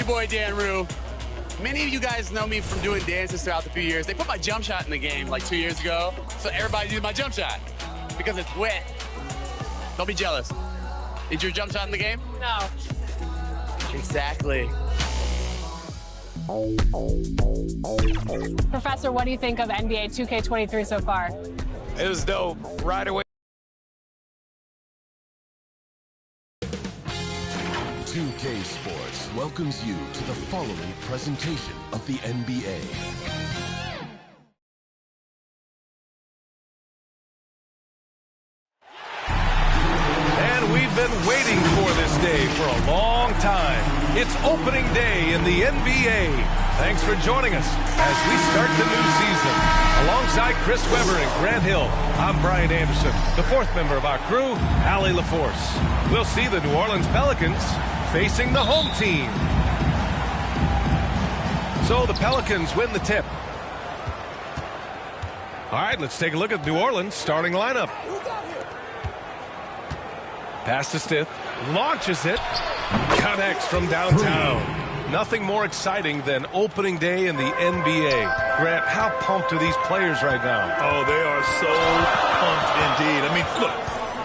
your boy Dan Rue. Many of you guys know me from doing dances throughout the few years. They put my jump shot in the game like 2 years ago, so everybody uses my jump shot because it's wet. Don't be jealous. Is your jump shot in the game? No. Exactly. Professor, what do you think of NBA 2K23 so far? It was dope. Right away. 2K Sports welcomes you to the following presentation of the NBA. And we've been waiting for this day for a long time. It's opening day in the NBA. Thanks for joining us as we start the new season. Alongside Chris Webber and Grant Hill, I'm Brian Anderson, the fourth member of our crew, Allie LaForce. We'll see the New Orleans Pelicans facing the home team. So the Pelicans win the tip. All right, let's take a look at New Orleans starting lineup. Pass to Stith, launches it, connects from downtown. Nothing more exciting than opening day in the NBA. Grant, how pumped are these players right now? Oh, they are so pumped indeed. I mean, look,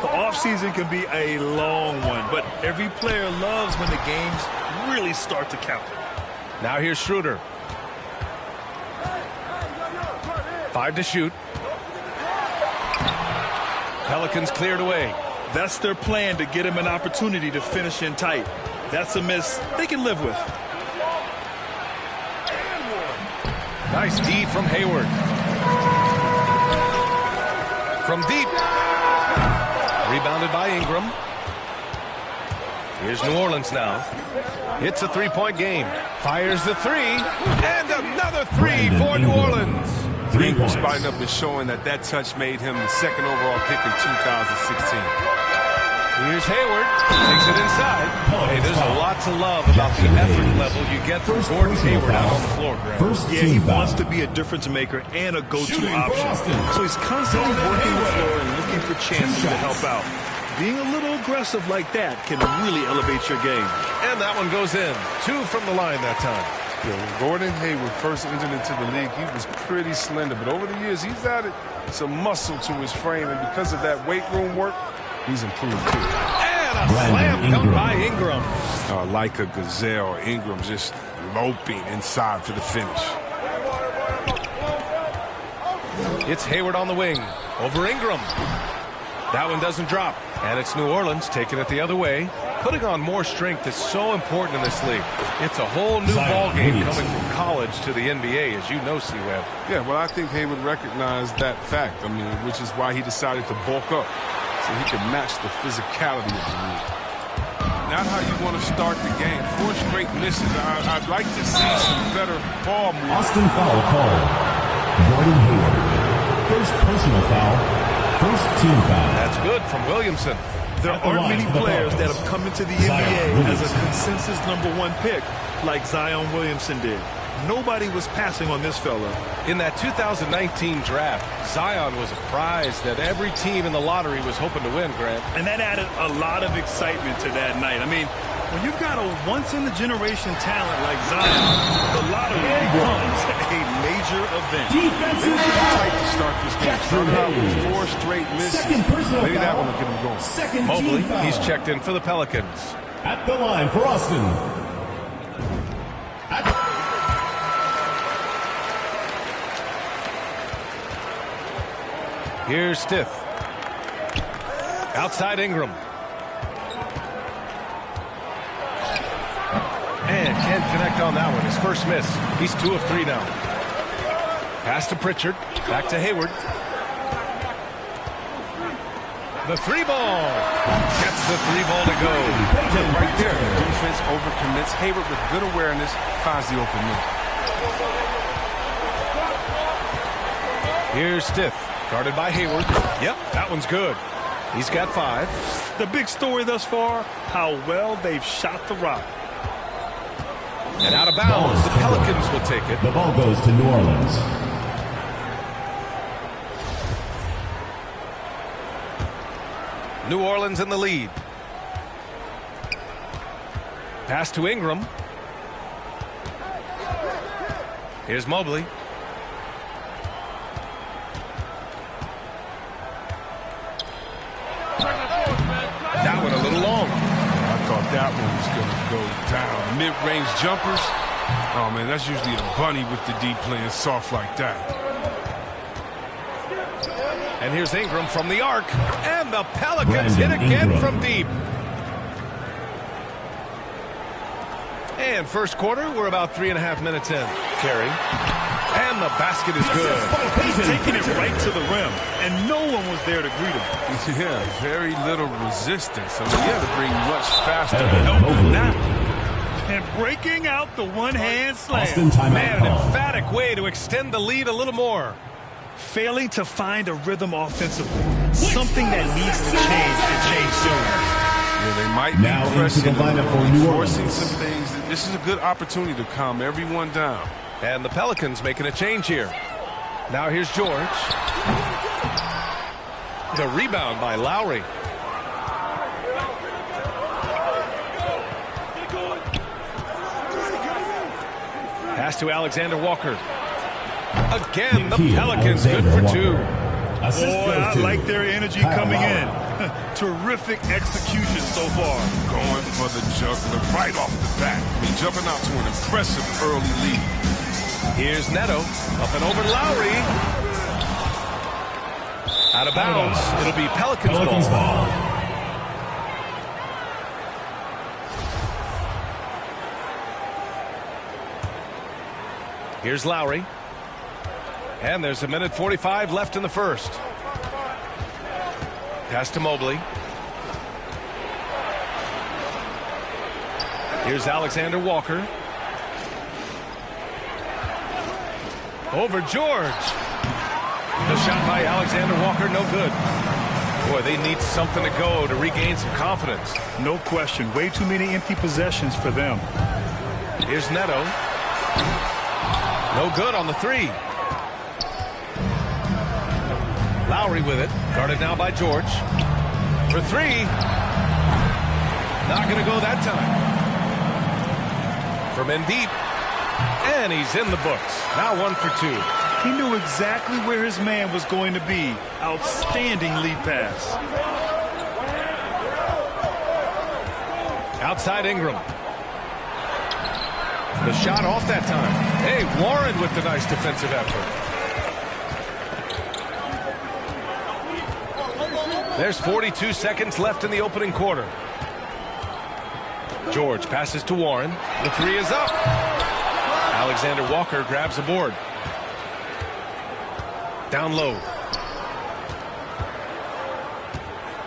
the offseason can be a long one, but every player loves when the games really start to count. Now here's Schroeder. 5 to shoot. Pelicans cleared away. That's their plan, to get him an opportunity to finish in tight. That's a miss they can live with. Nice D from Hayward. From deep. Rebounded by Ingram. Here's New Orleans now. It's a three-point game. Fires the three. And another three for New Orleans. Ingram spotting up and showing that touch made him the second overall pick in 2016. Here's Hayward. Takes it inside. Hey, there's a lot to love about the effort level you get from Gordon Hayward out on the floor, Grant. Yeah, he wants to be a difference maker and a go-to option. So he's constantly working the floor and looking for chances to help out. Being a little aggressive like that can really elevate your game. And that one goes in. 2 from the line that time. Yeah, when Gordon Hayward first entered into the league, he was pretty slender. But over the years, he's added some muscle to his frame. And because of that weight room work, he's improved too. And a slam dunk by Ingram. Like a gazelle, Ingram just loping inside for the finish. It's Hayward on the wing. Over Ingram. That one doesn't drop. And it's New Orleans taking it the other way. Putting on more strength is so important in this league. It's a whole new ball game coming from college to the NBA, as you know, C-Web. Yeah, well, I think Hayward recognized that fact. I mean, which is why he decided to bulk up, so he could match the physicality of the league. Not how you want to start the game. 4 straight misses. I'd like to see some better ball movement. Austin foul called. Gordon Hayward. First personal foul. First team foul. That's good from Williamson. There aren't many players that have come into the NBA as a consensus #1 pick like Zion Williamson did. Nobody was passing on this fella. In that 2019 draft, Zion was a prize that every team in the lottery was hoping to win, Grant. And that added a lot of excitement to that night. I mean, when you've got a once-in-a-generation talent like Zion, the lottery becomes a major event. Maybe tight to start this game. Started out with 4 straight misses. Maybe that one will get him going. Mobley, he's checked in for the Pelicans. At the line for Austin. Here's Stith. Outside Ingram. And can't connect on that one. His first miss. He's 2 of 3 now. Pass to Pritchard. Back to Hayward. The 3-ball. Gets the 3-ball to go. Right there. The defense overcommits. Hayward with good awareness finds the open man. Here's Stith. Guarded by Hayward. Yep, that one's good. He's got 5. The big story thus far, how well they've shot the rock. And out of bounds, the Pelicans will take it. The ball goes to New Orleans. New Orleans in the lead. Pass to Ingram. Here's Mobley. That one a little long. I thought that one was going to go down. Mid-range jumpers. Oh, man, that's usually a bunny with the D playing soft like that. And here's Ingram from the arc. And the Pelicans hit again from deep. And first quarter, we're about 3.5 minutes in. Carey. And the basket is good. He's taking it right to the rim, and no one was there to greet him. Yeah, very little resistance. I mean, you had to bring much faster help than that. And breaking out the one-hand slam. Man, an emphatic way to extend the lead a little more. Failing to find a rhythm offensively. Something that needs to change and change soon. Yeah, they might now be pressing into the lineup for New Orleans. forcing some things. This is a good opportunity to calm everyone down. And the Pelicans making a change here. Now here's George. The rebound by Lowry. Pass to Alexander Walker. Again, the Pelicans good for two. Boy, I like their energy coming in. Terrific execution so far. Going for the juggler right off the bat. I mean, jumping out to an impressive early lead. Here's Neto. Up and over Lowry. Out of bounds. It'll be Pelicans ball. Here's Lowry. And there's 1:45 left in the first. Pass to Mobley. Here's Alexander Walker. Over George. The shot by Alexander Walker, no good. Boy, they need something to go to regain some confidence. No question. Way too many empty possessions for them. Here's Neto. No good on the three. Lowry with it. Guarded now by George. For three. Not going to go that time. From in deep. And he's in the books. Now 1 for 2. He knew exactly where his man was going to be. Outstanding lead pass. Outside Ingram. The shot off that time. Hey, Warren with the nice defensive effort. There's 42 seconds left in the opening quarter. George passes to Warren. The three is up. Alexander Walker grabs a board. Down low.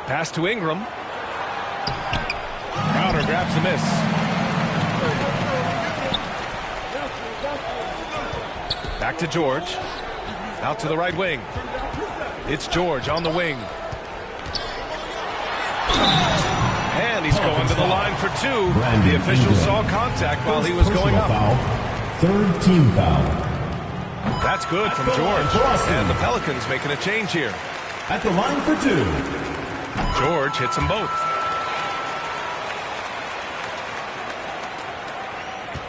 Pass to Ingram. Crowder grabs the miss. Back to George. Out to the right wing. It's George on the wing. And he's going to the line for two. The official saw contact while he was going up. Third team foul. That's good from George. And the Pelicans making a change here. At the line for two. George hits them both.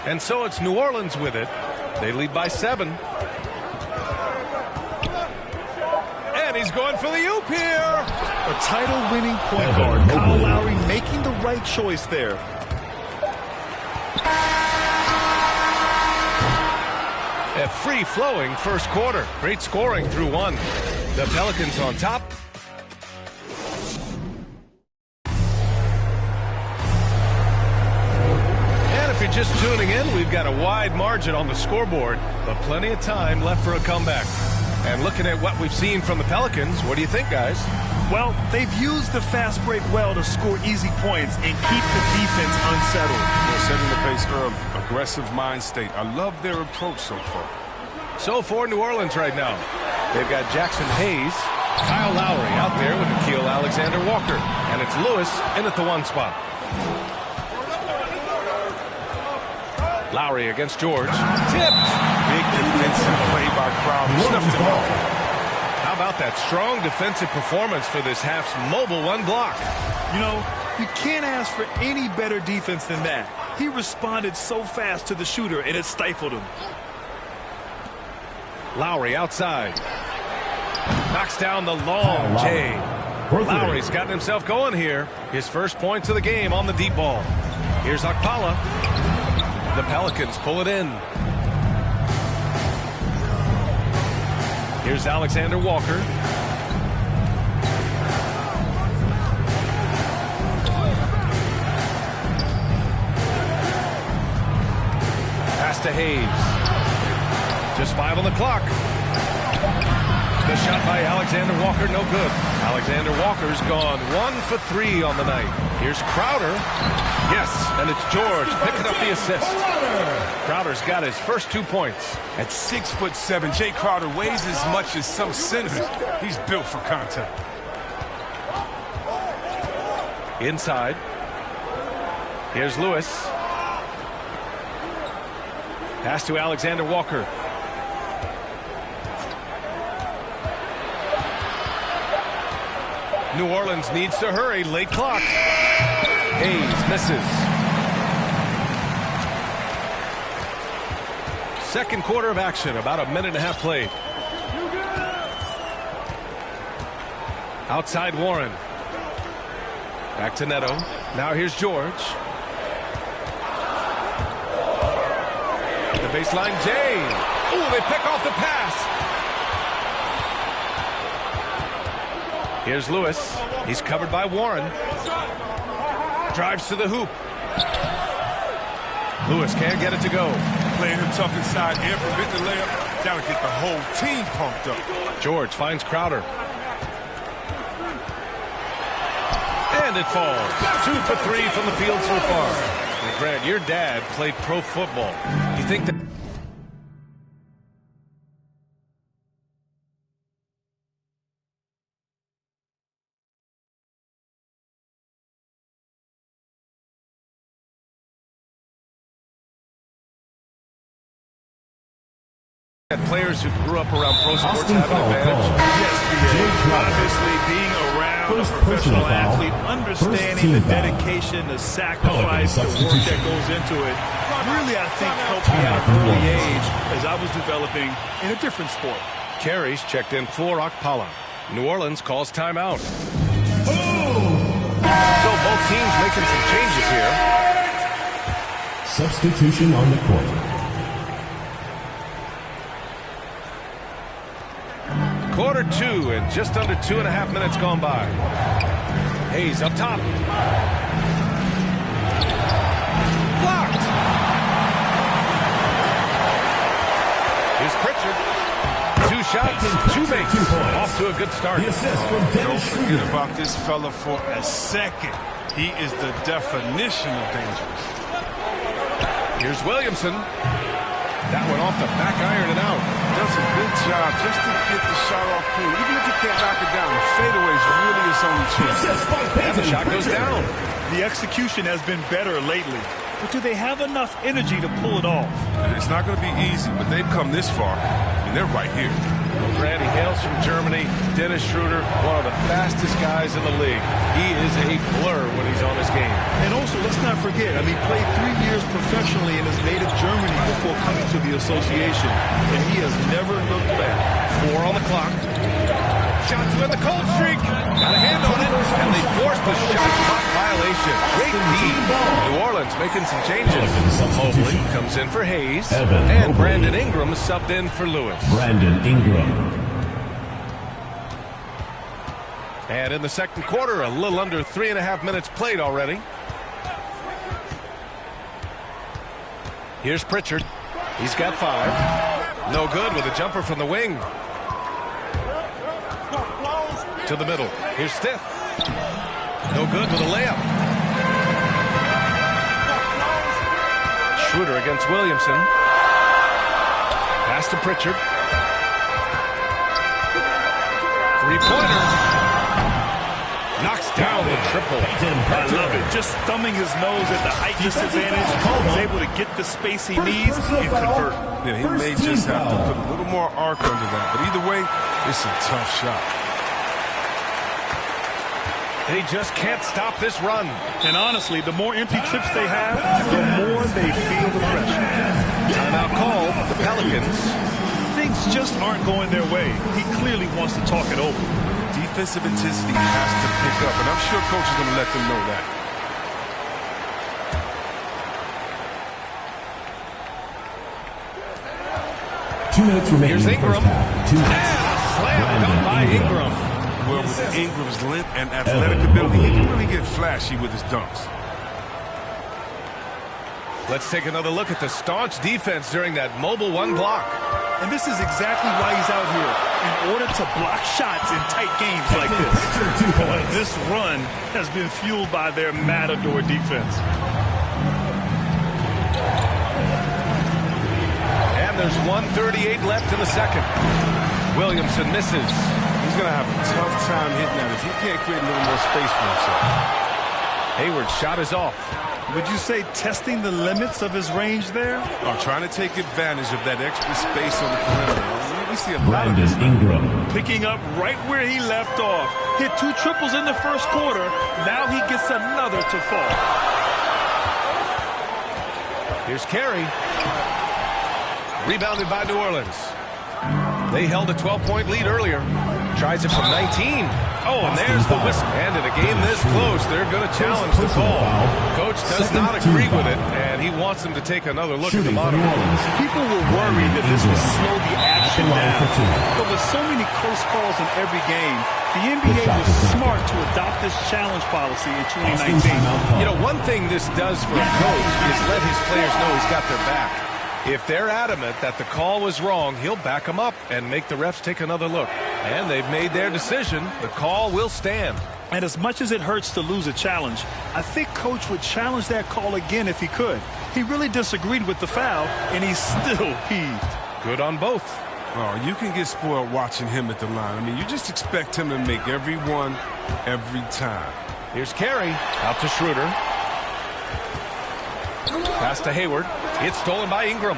And so it's New Orleans with it. They lead by 7. And he's going for the oop here. A title-winning point guard, Kyle Lowry, making the right choice there. A free-flowing first quarter. Great scoring through 1. The Pelicans on top. And if you're just tuning in, we've got a wide margin on the scoreboard, but plenty of time left for a comeback. And looking at what we've seen from the Pelicans, what do you think, guys? Well, they've used the fast break well to score easy points and keep the defense unsettled. They're setting the pace early. Aggressive mind state. I love their approach so far. So for New Orleans right now, they've got Jackson Hayes, Kyle Lowry out there with Nickeil Alexander-Walker, and it's Lewis in at the 1 spot. Lowry against George. Tipped. Big defensive play by Crowder. Snuffed him out. How about that strong defensive performance for this half's mobile 1 block? You know, you can't ask for any better defense than that. He responded so fast to the shooter, and it stifled him. Lowry outside. Knocks down the long J. Lowry's gotten himself going here. His first points of the game on the deep ball. Here's Okpala. The Pelicans pull it in. Here's Alexander Walker. Pass to Hayes. Just 5 on the clock. The shot by Alexander Walker, no good. Alexander Walker's gone 1 for 3 on the night. Here's Crowder. Yes, and it's George picking up the assist. Crowder's got his first 2 points. At 6'7", Jay Crowder weighs as much as some centers. He's built for contact. Inside. Here's Lewis. Pass to Alexander Walker. New Orleans needs to hurry. Late clock. Hayes misses. Second quarter of action. About a minute and a half played. Outside Warren. Back to Neto. Now here's George. The baseline Jay. Ooh, they pick off the pass. Here's Lewis. He's covered by Warren. Drives to the hoop. Lewis can't get it to go. Playing him tough inside and prevent the layup. Gotta get the whole team pumped up. George finds Crowder. And it falls. 2 for 3 from the field so far. And Grant, your dad played pro football. You think that... players who grew up around pro sports have an advantage? Yes, obviously being around a professional athlete, understanding the dedication, the sacrifice, the work that goes into it, really I think helped me at an early age as I was developing in a different sport. Carries checked in for Okpala. New Orleans calls timeout. So both teams making some changes here. Substitution on the court. Quarter 2 and just under 2.5 minutes gone by. Hayes up top. Blocked. Here's Pritchard. 2 shots, 2 makes. Off to a good start. The assist from Don't forget about this fella for a second. He is the definition of dangerous. Here's Williamson. That one off the back iron and out. Does a good job just to get the shot off clean. Even if he can't knock it down, the fadeaway is really his only chance. And the shot goes down. The execution has been better lately, but do they have enough energy to pull it off? And it's not going to be easy, but they've come this far, and they're right here. Grant, he hails from Germany. Dennis Schroeder, one of the fastest guys in the league. He is a blur when he's on his game. And also, let's not forget, he played 3 years professionally in his native Germany before coming to the association, and he has never looked back. 4 on the clock. Shot to end the cold streak. Got a hand on it, and they forced the shot clock violation. Great team. New Orleans making some changes. Mobley comes in for Hayes, and Brandon Ingram subbed in for Lewis. Brandon Ingram. And in the second quarter, a little under 3.5 minutes played already. Here's Pritchard. He's got 5. No good with a jumper from the wing. To the middle. Here's Stith. No good with a layup. Schroeder against Williamson. Pass to Pritchard. 3-pointer. Knocks down the triple. I love it. Just thumbing his nose at the height disadvantage. He's able to get the space he needs and convert. Yeah, he may just have to put a little more arc under that. But either way, it's a tough shot. They just can't stop this run. And honestly, the more empty trips they have, the more they feel the pressure. Timeout call, the Pelicans. Things things just aren't going their way. He clearly wants to talk it over. Defensive intensity has to pick up, and I'm sure coach is going to let them know that. Two minutes remaining. Here's Ingram. And a slam dunk by Ingram. Well, with Ingram's length and athletic ability, he can really get flashy with his dunks. Let's take another look at the staunch defense during that mobile one block. And this is exactly why he's out here, in order to block shots in tight games like this. But this run has been fueled by their matador defense. And there's 1:38 left in the second. Williamson misses. He's going to have a tough time hitting that if he can't create a little more space for himself. Hayward's shot is off. Would you say testing the limits of his range there? I'm trying to take advantage of that extra space on the perimeter. We see a lot of Brandon Ingram. Picking up right where he left off. Hit 2 triples in the first quarter. Now he gets another to fall. Here's Carey. Rebounded by New Orleans. They held a 12-point lead earlier. Tries it from 19. Oh, and there's the whistle. And in a game this close, they're going to challenge the call. Coach does not agree with it, and he wants them to take another look at the monitor. People were worried that this would slow the action down. But with so many close calls in every game, the NBA was smart to adopt this challenge policy in 2019. You know, one thing this does for a coach is let his players know he's got their back. If they're adamant that the call was wrong, he'll back them up and make the refs take another look. And they've made their decision. The call will stand. And as much as it hurts to lose a challenge, I think Coach would challenge that call again if he could. He really disagreed with the foul, and he's still heaved. Good on both. Oh, you can get spoiled watching him at the line. I mean, you just expect him to make every one, every time. Here's Carey. Out to Schroeder. Pass to Hayward. It's stolen by Ingram.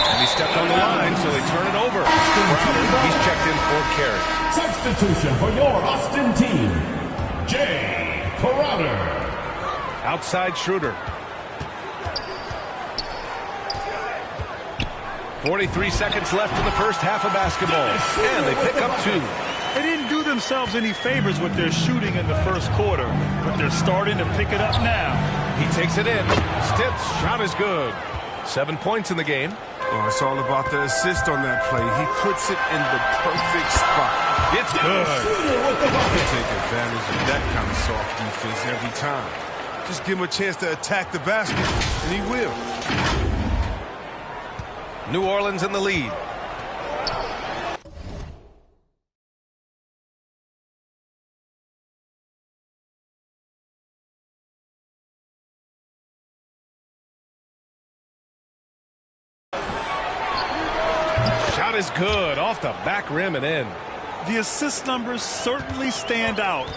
And he stepped on the line, so they turn it over. He's checked in for Carey. Substitution for your Austin team, Jay Crowder. Outside Schroeder. 43 seconds left in the first half of basketball. And they pick up 2. They didn't do themselves any favors with their shooting in the first quarter, but they're starting to pick it up now. He takes it in. Stips, shot is good. 7 points in the game. Oh, it's all about the assist on that play. He puts it in the perfect spot. It's good. He take advantage of that kind of soft defense every time. Just give him a chance to attack the basket, and he will. New Orleans in the lead. Shot is good. Off the back rim and in. The assist numbers certainly stand out.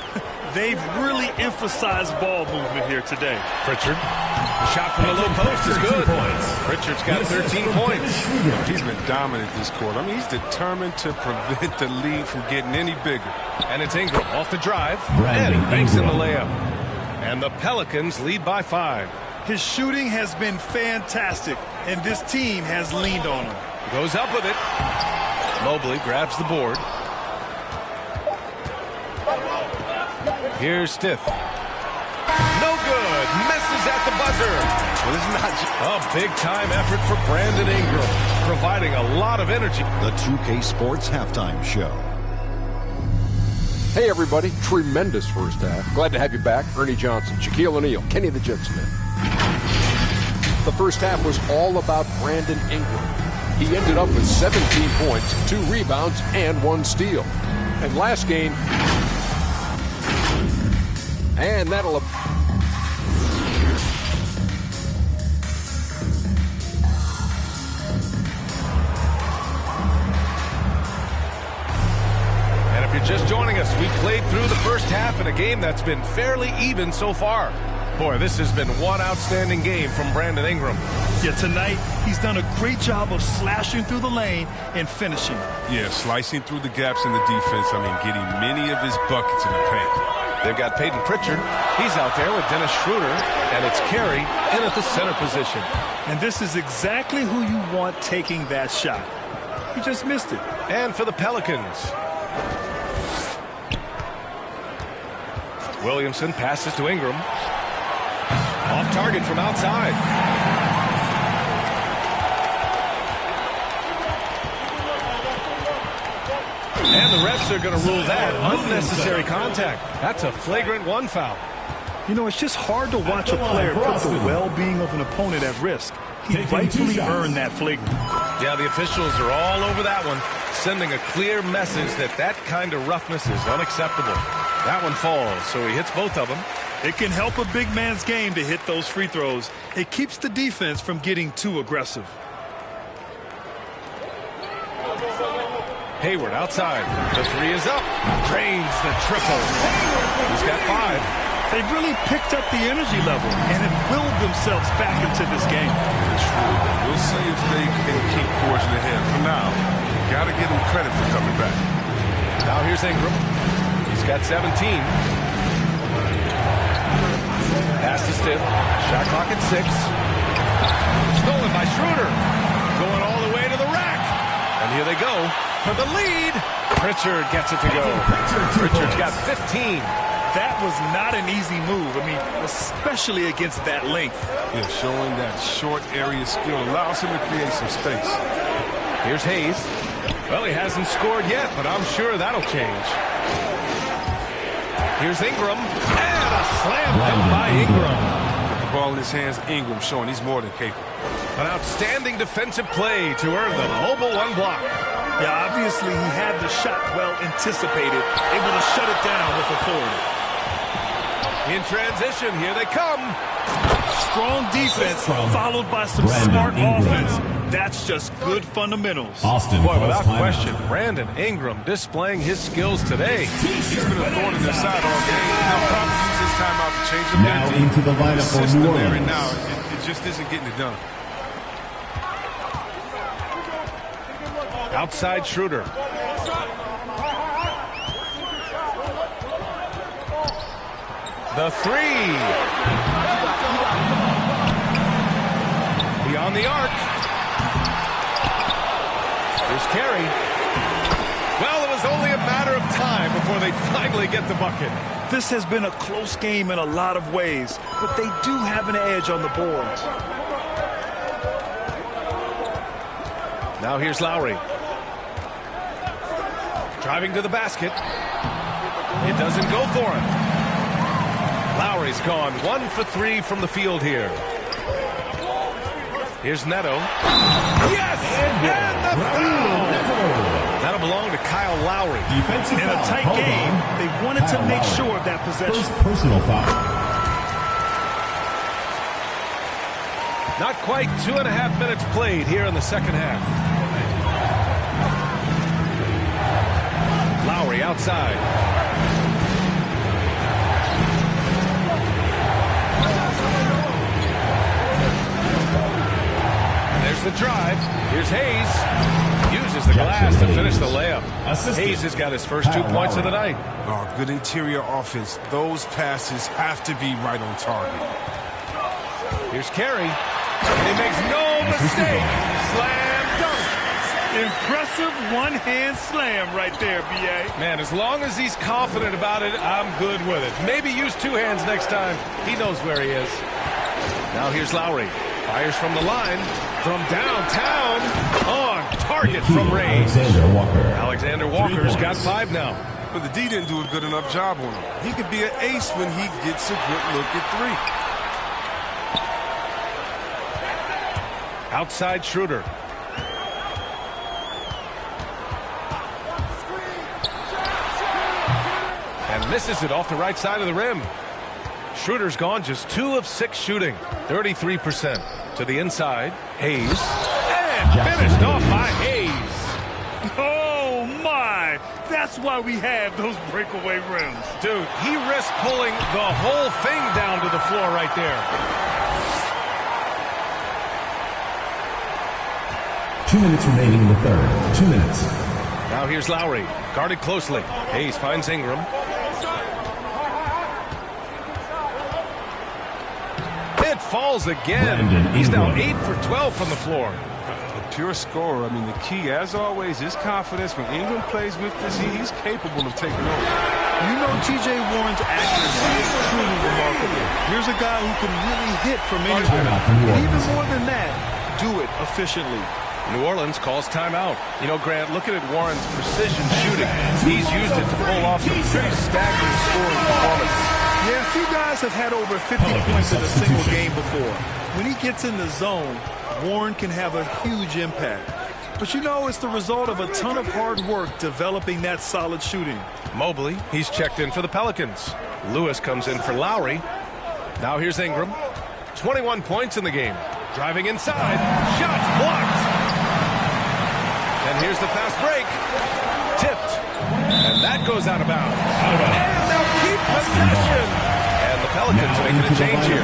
They've really emphasized ball movement here today. Pritchard. The shot from the low post is good. Pritchard's got 13 points. He's been dominant this quarter. I mean, he's determined to prevent the lead from getting any bigger. And it's Ingram off the drive. And he banks in the layup. And the Pelicans lead by 5. His shooting has been fantastic, and this team has leaned on him. Goes up with it. Mobley grabs the board. Here's Stith. No good. Misses at the buzzer. Well, it's not a big-time effort for Brandon Ingram, providing a lot of energy. The 2K Sports Halftime Show. Hey, everybody. Tremendous first half. Glad to have you back. Ernie Johnson, Shaquille O'Neal, Kenny the Jet Smith. The first half was all about Brandon Ingram. He ended up with 17 points, 2 rebounds, and 1 steal. And last game, and that'll... And if you're just joining us, we played through the first half in a game that's been fairly even so far. Boy, this has been one outstanding game from Brandon Ingram. Yeah, tonight, he's done a great job of slashing through the lane and finishing. Yeah, slicing through the gaps in the defense. I mean, getting many of his buckets in the paint. They've got Peyton Pritchard. He's out there with Dennis Schroeder, and it's Carey in at the center position. And this is exactly who you want taking that shot. He just missed it. And for the Pelicans, Williamson passes to Ingram. Off target from outside. And the refs are going to rule that unnecessary contact. That's a flagrant 1 foul. You know, it's just hard to watch a player put the well-being of an opponent at risk. He rightfully earned that flagrant. Yeah, the officials are all over that one, sending a clear message that that kind of roughness is unacceptable. That one falls, so he hits both of them. It can help a big man's game to hit those free throws. It keeps the defense from getting too aggressive. Hayward outside. The three is up. Drains the triple. He's got 5. They've really picked up the energy level and have willed themselves back into this game. We'll see if they can keep forging ahead. For now, got to give them credit for coming back. Now here's Ingram. He's got 17. Pass to Stiff. Shot clock at 6. Stolen by Schroeder. Going all the way to the rack. And here they go for the lead. Pritchard gets it to go. Pritchard's got 15. That was not an easy move. I mean, especially against that length. Yeah, showing that short area skill allows him to create some space. Here's Hayes. Well, he hasn't scored yet, but I'm sure that'll change. Here's Ingram. And a slam dunk by Ingram. With the ball in his hands, Ingram showing he's more than capable. An outstanding defensive play to earn the mobile 1 block. Yeah, obviously he had the shot well anticipated, able to shut it down with authority. In transition, here they come. Strong defense followed by some smart offense. That's just good fundamentals. Boy, without question, Brandon Ingram displaying his skills today. He's been a thorn in their side all game. Now, probably use his timeout to change the now into the lineup for New Orleans. Right now, it just isn't getting it done. Outside Schroeder. The 3. Beyond the arc. Here's Carey. Well, it was only a matter of time before they finally get the bucket. This has been a close game in a lot of ways, but they do have an edge on the boards. Now here's Lowry. Driving to the basket. It doesn't go for him. Lowry's gone 1 for 3 from the field here. Here's Neto. Yes! And the foul! That'll belong to Kyle Lowry. In a tight game, they wanted to make sure of that possession. First personal foul. Not quite 2.5 minutes played here in the second half. Lowry outside. There's the drive. Here's Hayes. Uses the glass to finish the layup. Hayes has got his first 2 points of the night. Oh, good interior offense. Those passes have to be right on target. Here's Carey. And he makes no mistake. Slam dunk. Impressive one-hand slam right there, B.A. Man, as long as he's confident about it, I'm good with it. Maybe use 2 hands next time. He knows where he is. Now here's Lowry. Fires from the line. From downtown. On target from range. Alexander Walker's got 5 now. But the D didn't do a good enough job on him. He could be an ace when he gets a good look at 3. Outside Schroeder. And misses it off the right side of the rim. Schroeder's gone just 2 of 6 shooting. 33%. To the inside. Hayes. And finished off by Hayes. Oh, my. That's why we have those breakaway rims. Dude, he risked pulling the whole thing down to the floor right there. 2 minutes remaining in the third. 2 minutes. Now here's Lowry. Guarded closely. Hayes finds Ingram. falls again. He's now 8 for 12 from the floor. A pure scorer. I mean, the key, as always, is confidence. When Ingram plays with this, he's capable of taking over. You know, T.J. Warren's accuracy is truly remarkable. Here's a guy who can really hit from anywhere. And even more than that, do it efficiently. New Orleans calls timeout. You know, Grant, looking at Warren's precision shooting, he's used it to pull off some pretty staggering scoring performances. Yeah, a few guys have had over 50 points in a single game before. When he gets in the zone, Warren can have a huge impact. But you know, it's the result of a ton of hard work developing that solid shooting. Mobley, he's checked in for the Pelicans. Lewis comes in for Lowry. Now here's Ingram. 21 points in the game. Driving inside. Shots blocked. And here's the fast break. Tipped. And that goes out of bounds. And they'll keep possession. And the Pelicans making a change here.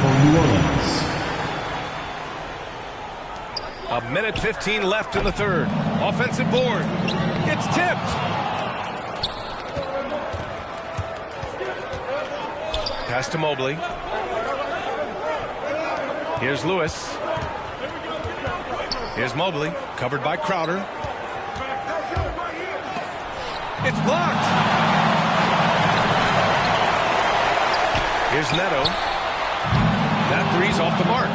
A minute 15 left in the third. Offensive board. It's tipped. Pass to Mobley. Here's Lewis. Here's Mobley, covered by Crowder. It's blocked. Here's Neto. That three's off the mark.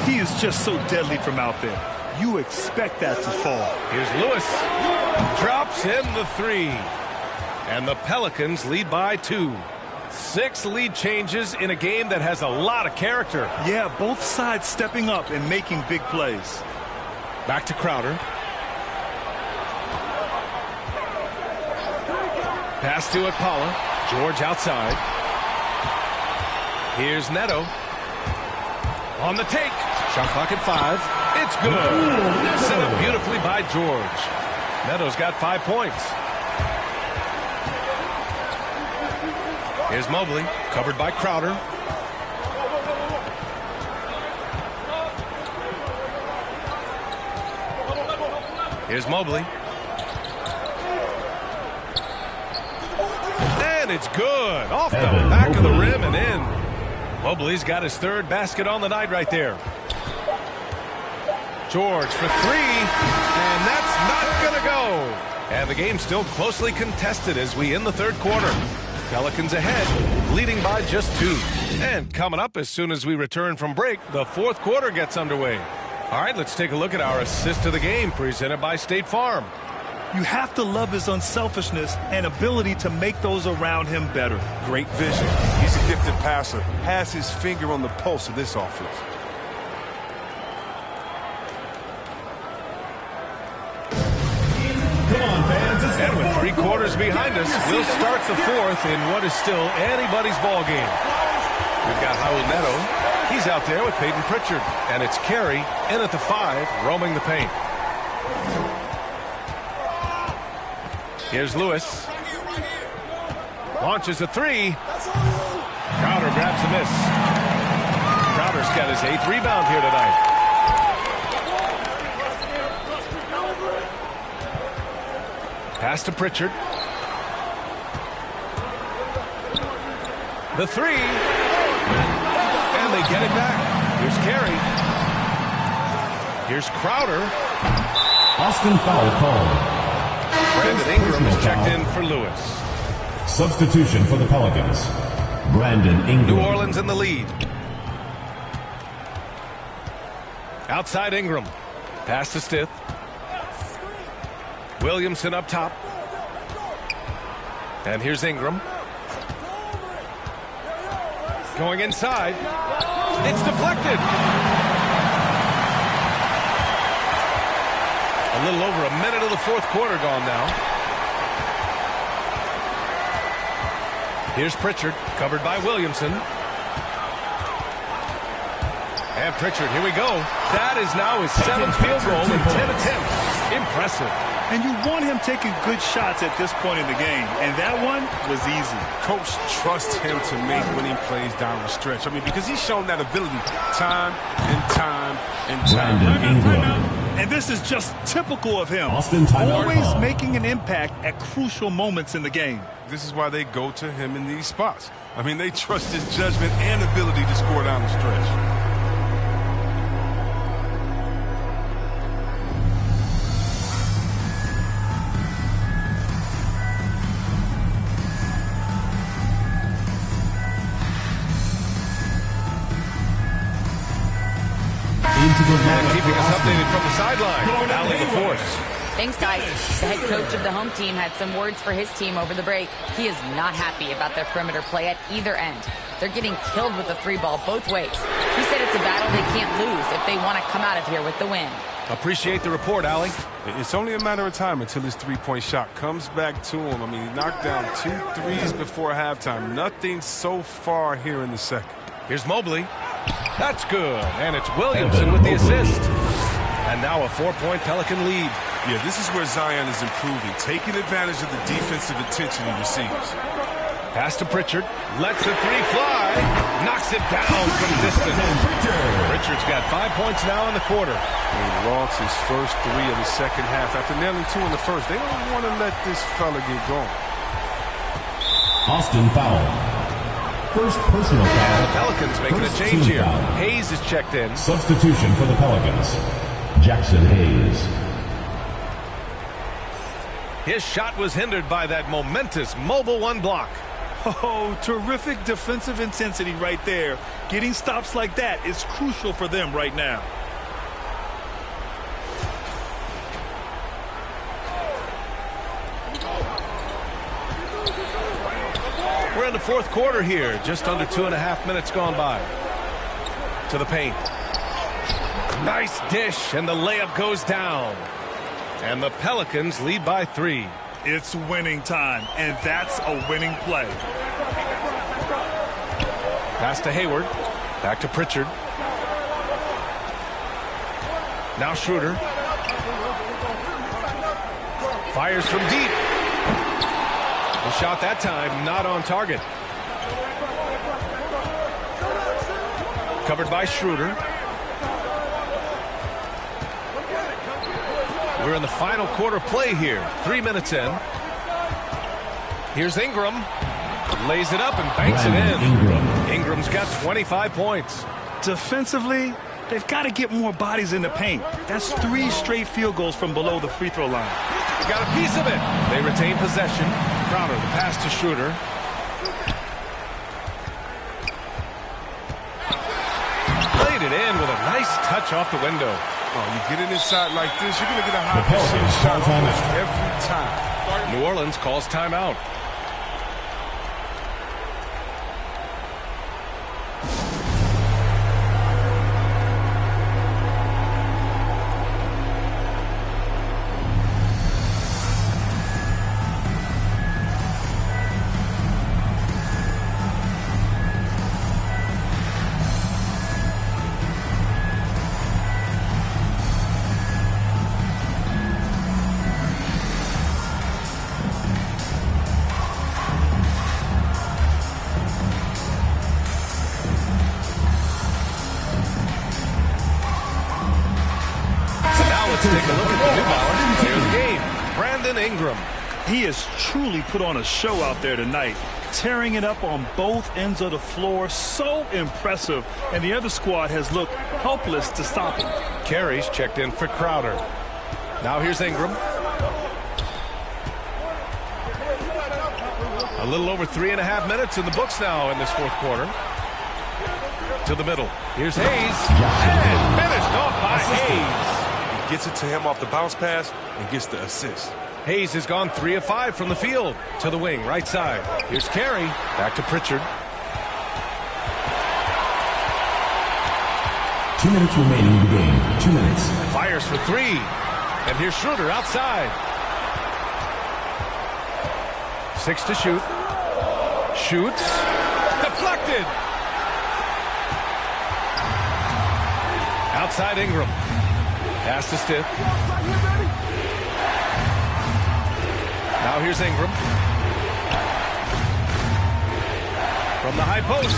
He is just so deadly from out there. You expect that to fall. Here's Lewis. Drops in the three. And the Pelicans lead by 2. 6 lead changes in a game that has a lot of character. Yeah, both sides stepping up and making big plays. Back to Crowder. Pass to Akpala. George outside. Here's Neto. On the take. Shot clock at 5. It's good. Set up beautifully by George. Neto's got 5 points. Here's Mobley, covered by Crowder. Here's Mobley. And it's good. Off the back of the rim and in. Mobley's got his 3rd basket on the night right there. George for 3. And that's not going to go. And the game's still closely contested as we end the 3rd quarter. Pelicans ahead, leading by just 2. And coming up as soon as we return from break, the 4th quarter gets underway. All right, let's take a look at our assist of the game presented by State Farm. You have to love his unselfishness and ability to make those around him better. Great vision. He's a gifted passer. Has his finger on the pulse of this offense. And with 3 quarters behind us, we'll start the 4th in what is still anybody's ball game. We've got Raul Neto. He's out there with Peyton Pritchard. And it's Carey in at the 5, roaming the paint. Here's Lewis. Launches a 3. Crowder grabs a miss. Crowder's got his 8th rebound here tonight. Pass to Pritchard. The 3. And they get it back. Here's Carey. Here's Crowder. Austin foul called. Brandon Ingram is checked in for Lewis. Substitution for the Pelicans. Brandon Ingram. New Orleans in the lead. Outside Ingram. Pass to Stith. Williamson up top. And here's Ingram. Going inside. It's deflected. A little over a minute of the 4th quarter gone now. Here's Pritchard, covered by Williamson. And Pritchard, here we go. That is now his 7th field goal in 10 attempts. Impressive. And you want him taking good shots at this point in the game. And that one was easy. Coach trusts him to make winning plays down the stretch. I mean, because he's shown that ability time and time and time. Brandon Ingram. And this is just typical of him. Always making an impact at crucial moments in the game. This is why they go to him in these spots. I mean, they trust his judgment and ability to score down the stretch. And keeping us updated from the sideline, Allie the Force. Thanks, guys. The head coach of the home team had some words for his team over the break. He is not happy about their perimeter play at either end. They're getting killed with the 3-ball both ways. He said it's a battle they can't lose if they want to come out of here with the win. Appreciate the report, Allie. It's only a matter of time until his three-point shot comes back to him. I mean, he knocked down 2 threes before halftime. Nothing so far here in the second. Here's Mobley. That's good. And it's Williamson with the assist. And now a 4-point Pelican lead. Yeah, this is where Zion is improving, taking advantage of the defensive attention he receives. Pass to Pritchard. Lets the 3 fly. Knocks it down from distance. Pritchard's got 5 points now in the quarter. He lost his first 3 of the second half after nailing 2 in the first. They don't want to let this fella get going. Austin foul. First personal foul. The Pelicans making a change here. Hayes is checked in. Substitution for the Pelicans. Jackson Hayes. His shot was hindered by that momentous mobile 1 block. Oh, terrific defensive intensity right there. Getting stops like that is crucial for them right now. We're in the fourth quarter here. Just under 2.5 minutes gone by. To the paint. Nice dish, and the layup goes down. And the Pelicans lead by 3. It's winning time, and that's a winning play. Pass to Hayward. Back to Pritchard. Now Schroeder. Fires from deep. The shot that time not on target. Covered by Schroeder. We're in the final quarter play here. 3 minutes in. Here's Ingram. Lays it up and banks it in. Ingram's got 25 points. Defensively, they've got to get more bodies in the paint. That's 3 straight field goals from below the free throw line. Got a piece of it. They retain possession. Crowder, the pass to Schroeder. Played it in with a nice touch off the window. Oh, you get it inside like this, you're going to get a high percentage shot almost every time. New Orleans calls timeout. Let's take a look at the New Balance player of the game, Brandon Ingram. He has truly put on a show out there tonight, tearing it up on both ends of the floor. So impressive, and the other squad has looked helpless to stop him. Carey's checked in for Crowder. Now here's Ingram. A little over 3.5 minutes in the books now in this fourth quarter. To the middle. Here's Hayes. And finished off by Hayes. He gets it to him off the bounce pass and gets the assist. Hayes has gone 3 of 5 from the field. To the wing, right side. Here's Carey. Back to Pritchard. 2 minutes remaining in the game. 2 minutes. Fires for 3. And here's Schroeder outside. 6 to shoot. Shoots. Deflected. Outside Ingram. Pass to Stiff. Now here's Ingram. From the high post.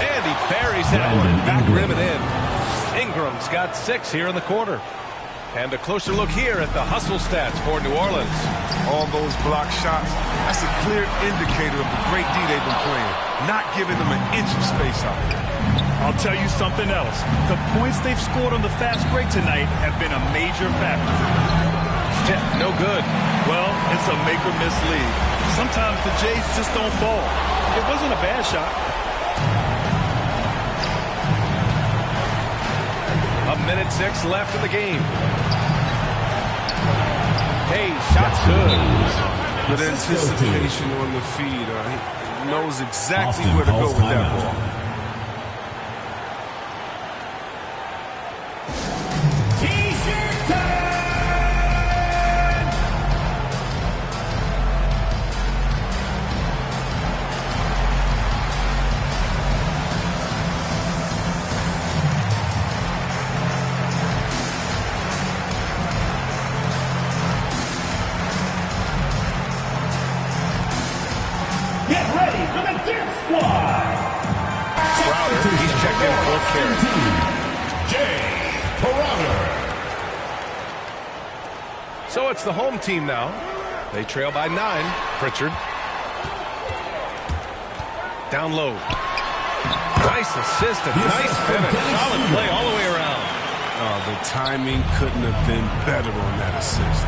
And he buries that one. Back rim and in. Ingram's got 6 here in the quarter. And a closer look here at the hustle stats for New Orleans. All those block shots, that's a clear indicator of the great D they've been playing. Not giving them an inch of space out there. I'll tell you something else. The points they've scored on the fast break tonight have been a major factor. Stiff, no good. Well, it's a make or miss league. Sometimes the Jays just don't fall. It wasn't a bad shot. A minute 6 left in the game. Hey, shot's good. Good anticipation on the feed. He knows exactly where to go with that ball. So it's the home team now. They trail by 9. Pritchard. Down low. Nice assist and nice finish. Solid play all the way around. Oh, the timing couldn't have been better on that assist.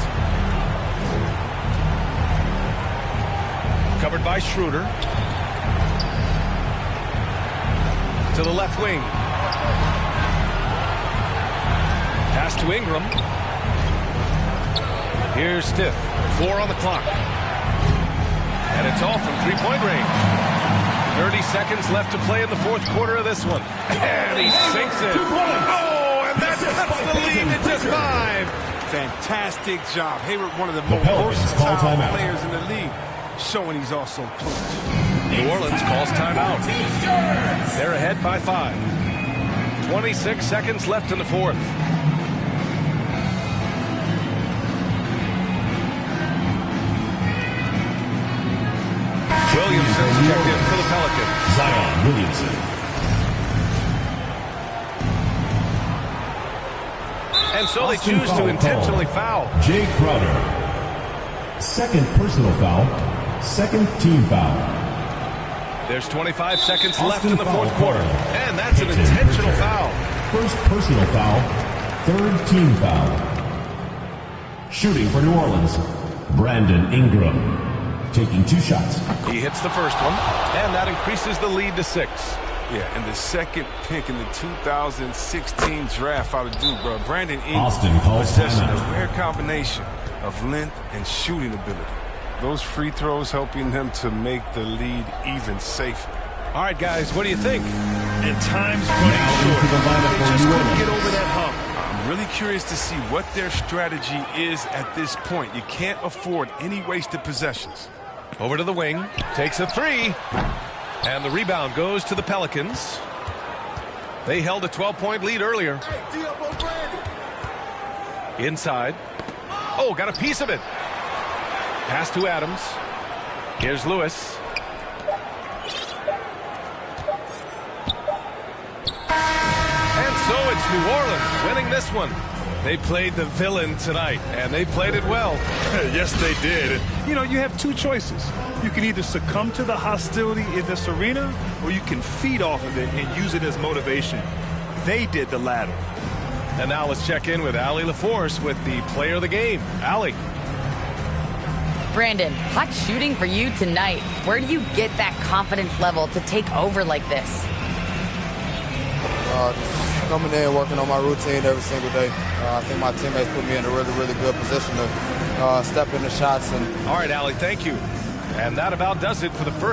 Covered by Schroeder. To the left wing. Pass to Ingram. Here's Stiff. 4 on the clock. And it's all from three-point range. 30 seconds left to play in the fourth quarter of this one. And he sinks it. Oh, and that cuts the lead to just 5. Fantastic job. Hayward, one of the most versatile players in the league, showing he's also clutch. New Orleans calls timeout. They're ahead by 5. 26 seconds left in the fourth. Williamson's checked in for the Pelicans. Zion Williamson. And so they choose to intentionally foul. Jay Crowder. Second personal foul. Second team foul. There's 25 seconds left in the fourth quarter. And that's an intentional foul. First personal foul. Third team foul. Shooting for New Orleans, Brandon Ingram. Taking 2 shots. He hits the first one, and that increases the lead to 6. Yeah, and the second pick in the 2016 draft out of Duke, bro. Brandon Ingram possessing a rare combination of length and shooting ability. Those free throws helping them to make the lead even safer. All right, guys, what do you think? At times, running short. They just couldn't get over that hump. I'm really curious to see what their strategy is at this point. You can't afford any wasted possessions. Over to the wing, takes a 3, and the rebound goes to the Pelicans. They held a 12-point lead earlier. Inside. Oh, got a piece of it. Pass to Adams. Here's Lewis. And so it's New Orleans winning this one. They played the villain tonight, and they played it well. Yes, they did. You know, you have 2 choices. You can either succumb to the hostility in this arena, or you can feed off of it and use it as motivation. They did the latter. And now let's check in with Allie LaForce with the player of the game. Allie. Brandon, hot shooting for you tonight. Where do you get that confidence level to take over like this? Coming in, working on my routine every single day. I think my teammates put me in a really, really good position to step in the shots. All right, Allie, thank you. And that about does it for the first